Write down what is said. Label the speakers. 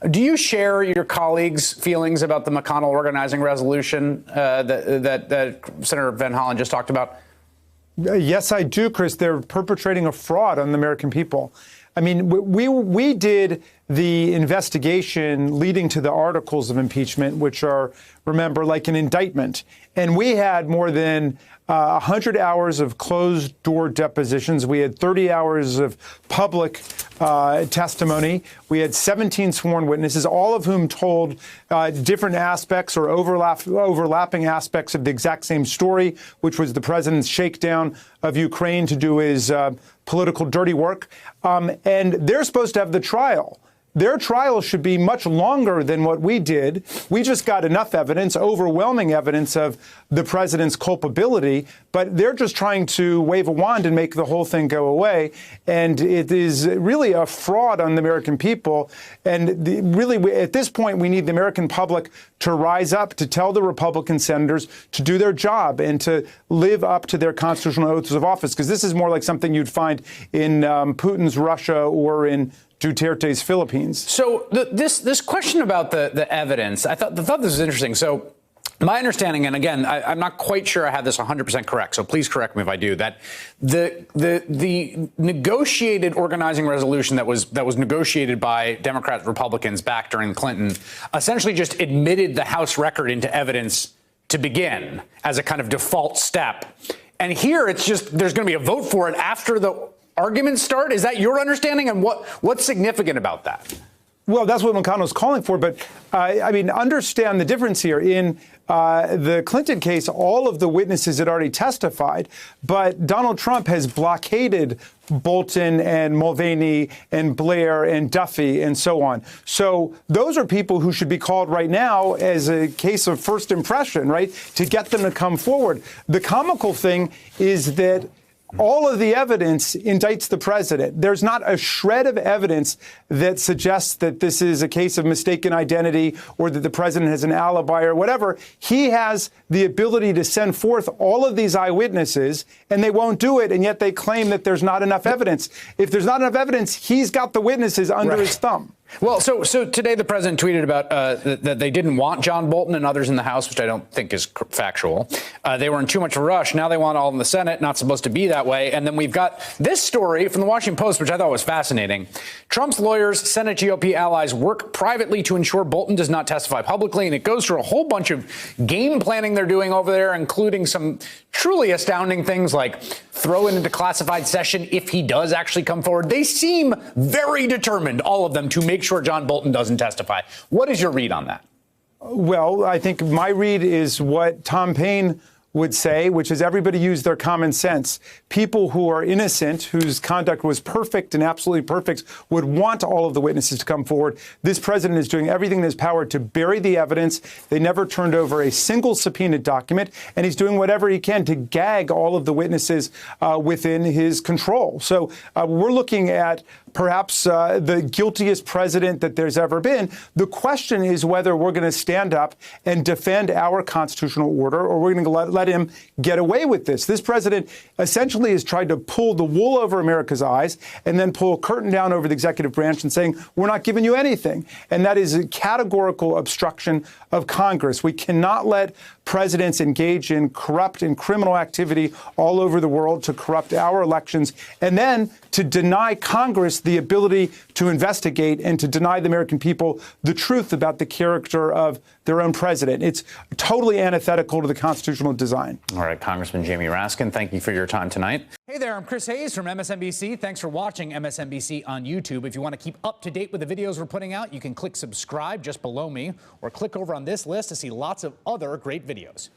Speaker 1: Do you share your colleagues' feelings about the McConnell organizing resolution that Senator Van Hollen just talked about?
Speaker 2: Yes, I do, Chris. They're perpetrating a fraud on the American people. I mean, we did the investigation leading to the articles of impeachment, which are, remember, like an indictment. And we had more than 100 hours of closed-door depositions. We had 30 hours of public testimony. We had 17 sworn witnesses, all of whom told different aspects or overlapping aspects of the exact same story, which was the president's shakedown of Ukraine to do his political dirty work. And they're supposed to have the trial. Their trial should be much longer than what we did. We just got enough evidence, overwhelming evidence of the president's culpability, but they're just trying to wave a wand and make the whole thing go away. And it is really a fraud on the American people. And really, at this point, we need the American public to rise up, to tell the Republican senators to do their job and to live up to their constitutional oaths of office, because this is more like something you'd find in Putin's Russia or in Duterte's Philippines.
Speaker 1: So this question about the evidence, I thought this was interesting. So my understanding, and again, I'm not quite sure I had this 100% correct, so please correct me if I do, that the negotiated organizing resolution that was negotiated by Democrats, Republicans back during Clinton essentially just admitted the House record into evidence to begin as a kind of default step. And here it's just there's going to be a vote for it after the arguments start. Is that your understanding? And what's significant about that?
Speaker 2: Well, that's what McConnell's calling for. But I mean, understand the difference here. In the Clinton case, all of the witnesses had already testified, but Donald Trump has blockaded Bolton and Mulvaney and Blair and Duffy and so on. So those are people who should be called right now as a case of first impression, right, to get them to come forward. The comical thing is that all of the evidence indicts the president. There's not a shred of evidence that suggests that this is a case of mistaken identity or that the president has an alibi or whatever. He has the ability to send forth all of these eyewitnesses, and they won't do it, and yet they claim that there's not enough evidence. If there's not enough evidence, he's got the witnesses under his thumb.
Speaker 1: Well, so today the president tweeted about that they didn't want John Bolton and others in the House, which I don't think is factual. They were in too much of a rush. Now they want all in the Senate. Not supposed to be that way. And then we've got this story from the Washington Post, which I thought was fascinating. Trump's lawyers, Senate GOP allies work privately to ensure Bolton does not testify publicly. And it goes through a whole bunch of game planning they're doing over there, including some truly astounding things like throw it into classified session if he does actually come forward. They seem very determined, all of them, to make sure John Bolton doesn't testify. What is your read on that?
Speaker 2: Well, I think my read is what Tom Paine would say, which is everybody use their common sense. People who are innocent, whose conduct was perfect and absolutely perfect, would want all of the witnesses to come forward. This president is doing everything in his power to bury the evidence. They never turned over a single subpoenaed document, and he's doing whatever he can to gag all of the witnesses within his control. So we're looking at perhaps the guiltiest president that there's ever been. The question is whether we're going to stand up and defend our constitutional order, or we're going to let him get away with this. This president essentially has tried to pull the wool over America's eyes and then pull a curtain down over the executive branch and saying, we're not giving you anything. And that is a categorical obstruction of Congress. We cannot let presidents engage in corrupt and criminal activity all over the world to corrupt our elections, and then to deny Congress the ability to investigate and to deny the American people the truth about the character of their own president. It's totally antithetical to the constitutional design.
Speaker 1: All right, Congressman Jamie Raskin, thank you for your time tonight. Hey there, I'm Chris Hayes from MSNBC. Thanks for watching MSNBC on YouTube. If you want to keep up to date with the videos we're putting out, you can click subscribe just below me or click over on this list to see lots of other great videos.